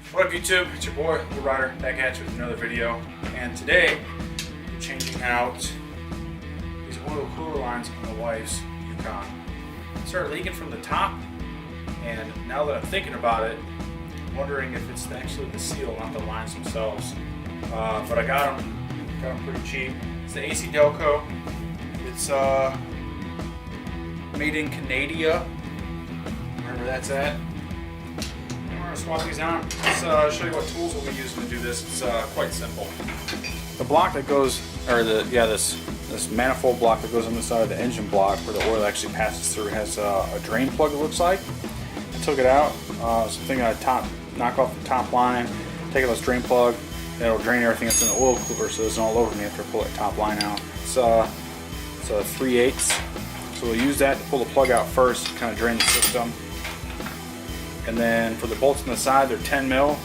What up YouTube, it's your boy, Will Rider, back at you with another video. And today, we're changing out these oil cooler lines on the wife's Yukon. It started leaking from the top, and now that I'm thinking about it, I'm wondering if it's actually the seal, not the lines themselves. But I got them pretty cheap. It's the AC Delco. It's made in Canada, wherever that's at. Swap these out. Let's show you what tools we'll be using to do this. It's quite simple. The block that goes, or this manifold block that goes on the side of the engine block where the oil actually passes through has a drain plug, it looks like. I took it out. So I'm thinking I'd knock off the top line, take out this drain plug, and it'll drain everything that's in the oil cooler so it doesn't all over me after I pull that top line out. It's a 3/8. So we'll use that to pull the plug out first, kind of drain the system. And then for the bolts on the side, they're 10 mil.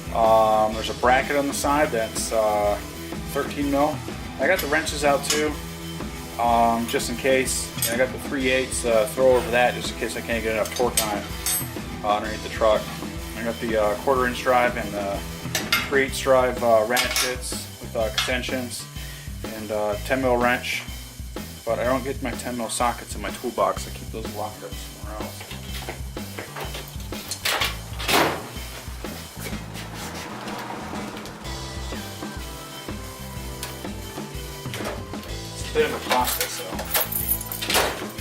There's a bracket on the side that's 13 mil. I got the wrenches out too, just in case. And I got the 3/8 throw over that just in case I can't get enough torque on it underneath the truck. I got the 1/4 inch drive and the 3/8 drive ratchets with extensions and 10 mil wrench. But I don't get my 10 mil sockets in my toolbox. I keep those locked up somewhere else. Bit of a process, so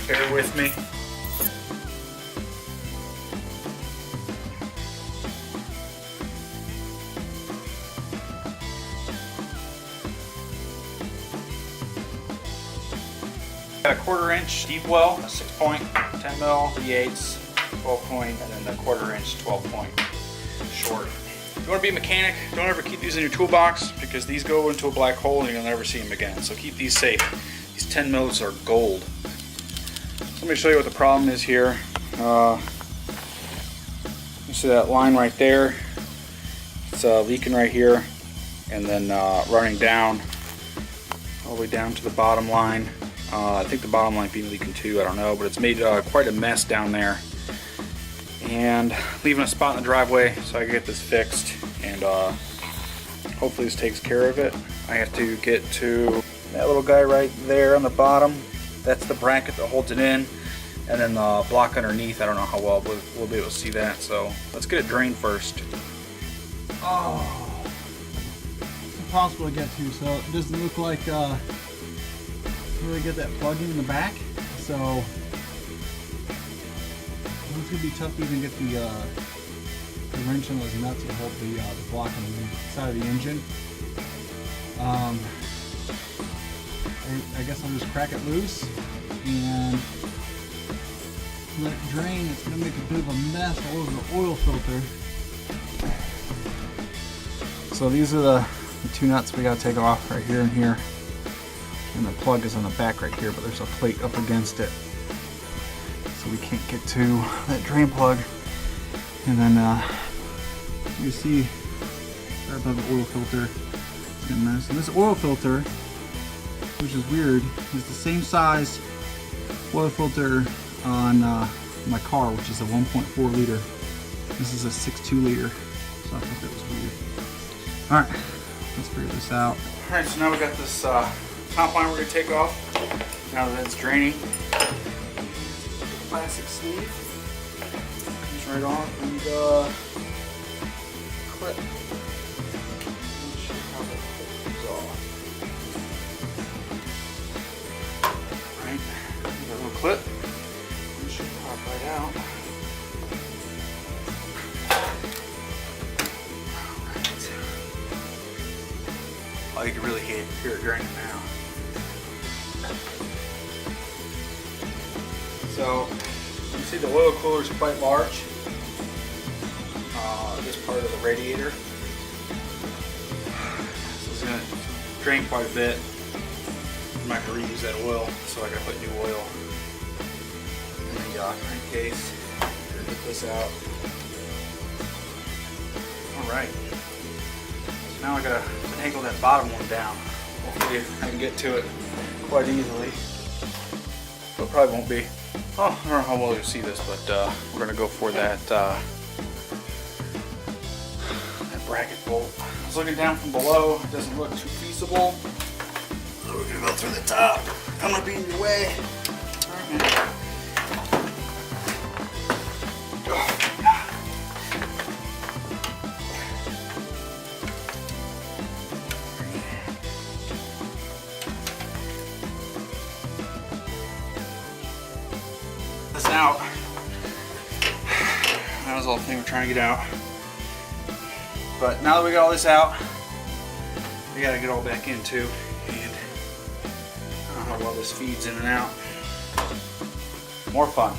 bear with me. Got a 1/4 inch deep well, a 6-point, 10 mil, 3/8, 12-point, and then the 1/4 inch 12-point short. If you want to be a mechanic, don't ever keep these in your toolbox because these go into a black hole and you'll never see them again. So keep these safe. These 10 mils are gold. So let me show you what the problem is here. You see that line right there? It's leaking right here and then running down all the way down to the bottom line. I think the bottom line being leaking too, I don't know, but it's made quite a mess down there. And leaving a spot in the driveway so I can get this fixed, and hopefully this takes care of it. I have to get to that little guy right there on the bottom. That's the bracket that holds it in, and then the block underneath. I don't know how well we'll be able to see that, so let's get it drained first. Oh, it's impossible to get to, so it doesn't look like really get that plug in the back, so it's going to be tough to even get the wrench on those nuts to hold the block on the side of the engine. I guess I'll just crack it loose and let it drain. It's going to make a bit of a mess all over the oil filter. So these are the two nuts we got to take off right here and here. And the plug is on the back right here, but there's a plate up against it. So we can't get to that drain plug. And then you see right above the oil filter, it's getting messy. And this oil filter, which is weird, is the same size oil filter on my car, which is a 1.4 liter. This is a 6.2 liter. So I thought that was weird. Alright, let's figure this out. Alright, so now we got this top line we're going to take off. Now that it's draining. Plastic sleeve comes right off and clip. Not sure how that comes off. Alright, got a little clip. It should pop right out. Alright. Oh, you can really hear it draining now. So you can see the oil cooler is quite large. This part of the radiator. So it's going to drain quite a bit. I'm not going to reuse that oil, so I got to put new oil in the crankcase. Get this out. Alright. So now I got to angle that bottom one down. Hopefully I can get to it quite easily. But probably won't be. Oh, I don't know how well you'll see this, but we're going to go for that bracket bolt. I was looking down from below. It doesn't look too feasible. So we're gonna go through the top. I'm gonna be in your way. Alright. This out. That was all the thing we're trying to get out. But now that we got all this out, we gotta get all back in too. And I don't know how well this feeds in and out. More fun.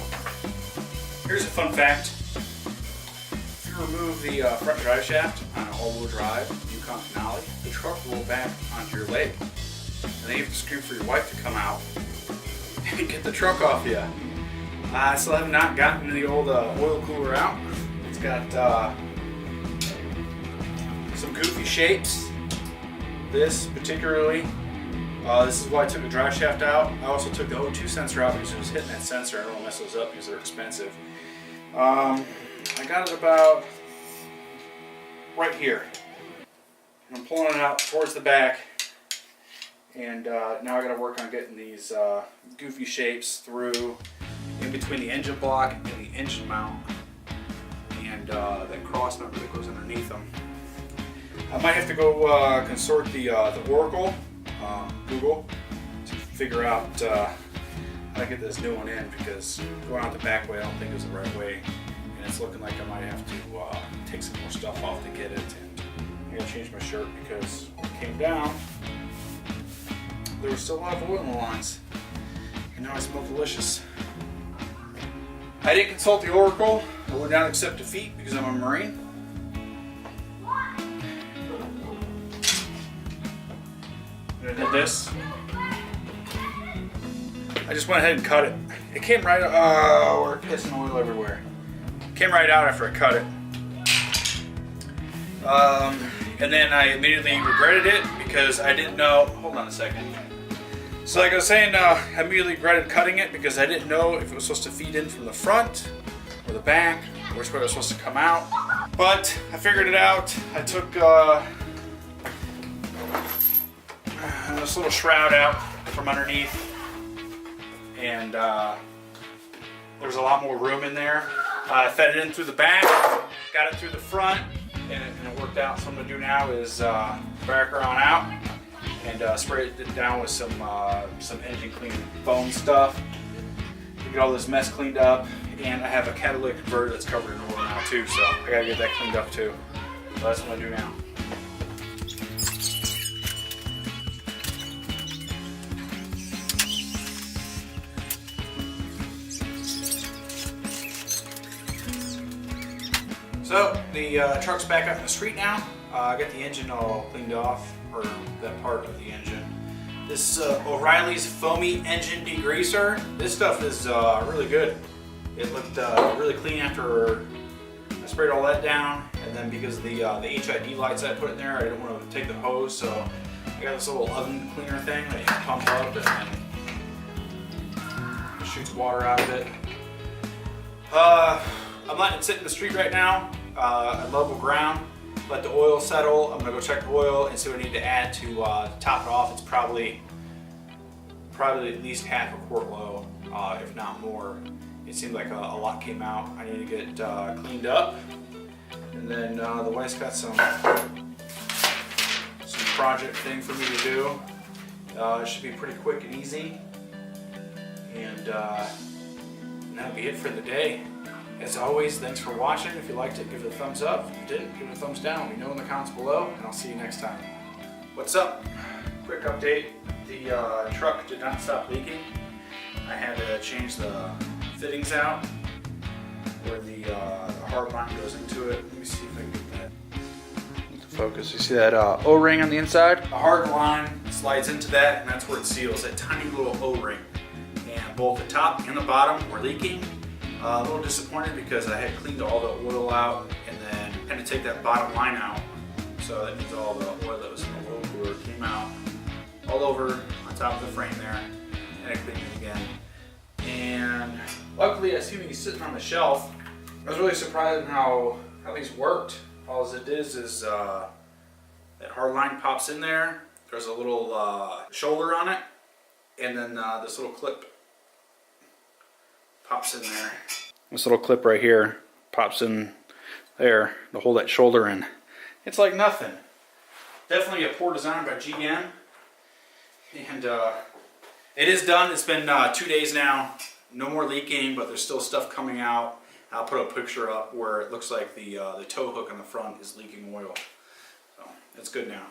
Here's a fun fact. If you remove the front drive shaft on an all-wheel drive Yukon Finale, the truck will roll back onto your leg. And then you have to scream for your wife to come out and get the truck off you. I still have not gotten the old oil cooler out. It's got some goofy shapes. This particularly, this is why I took the drive shaft out. I also took the O2 sensor out because it was hitting that sensor. I don't want to mess those up because they're expensive. I got it about right here. And I'm pulling it out towards the back. And now I got to work on getting these goofy shapes through in between the engine block and the engine mount, and that cross member that goes underneath them. I might have to go consort the Oracle, Google, to figure out how to get this new one in, because going out the back way I don't think is the right way, and it's looking like I might have to take some more stuff off to get it, and I gotta change my shirt because when it came down there was still a lot of oil in the lines, and now I smell delicious. I didn't consult the Oracle. I would not accept defeat because I'm a Marine. And I did this. I just went ahead and cut it. It came right out. We're pissing oil everywhere. It came right out after I cut it. And then I immediately regretted it because I didn't know. Hold on a second. So like I was saying, I immediately regretted cutting it because I didn't know if it was supposed to feed in from the front or the back, or which way it was supposed to come out. But I figured it out. I took this little shroud out from underneath, and there was a lot more room in there. I fed it in through the back, got it through the front, and it worked out. So what I'm going to do now is back her on out and spray it down with some engine cleaning foam stuff to get all this mess cleaned up. And I have a catalytic converter that's covered in oil now too, so I gotta get that cleaned up too. So that's what I'm gonna do now. So the truck's back out in the street now. I got the engine all cleaned off, or that part of the engine. This O'Reilly's foamy engine degreaser. This stuff is really good. It looked really clean after I sprayed all that down, and then because of the HID lights I put in there, I didn't want to take the hose, so I got this little oven cleaner thing that you can pump up and then it shoots water out of it. I'm letting it sit in the street right now at level ground. Let the oil settle. I'm gonna go check the oil and see what I need to add to top it off. It's probably at least half a quart low, if not more. It seemed like a lot came out. I need to get cleaned up, and then the wife's got some project thing for me to do. It should be pretty quick and easy, and that'll be it for the day. As always, thanks for watching. If you liked it, give it a thumbs up. If you didn't, give it a thumbs down. Let me know in the comments below, and I'll see you next time. What's up? Quick update. The truck did not stop leaking. I had to change the fittings out where the hard line goes into it. Let me see if I can get that. Focus. You see that O-ring on the inside? The hard line slides into that, and that's where it seals. That tiny little O-ring. And both the top and the bottom were leaking. A little disappointed because I had cleaned all the oil out and then had to take that bottom line out. So that means all the oil that was in the oil cooler came out all over on top of the frame there. And I cleaned it again. And luckily I see when he's sitting on the shelf, I was really surprised at how these worked. All it is that hard line pops in there. There's a little shoulder on it, and then this little clip pops in there. This little clip right here pops in there to hold that shoulder in. It's like nothing. Definitely a poor design by GM. And it is done. It's been 2 days now. No more leaking, but there's still stuff coming out. I'll put a picture up where it looks like the tow hook on the front is leaking oil. So it's good now.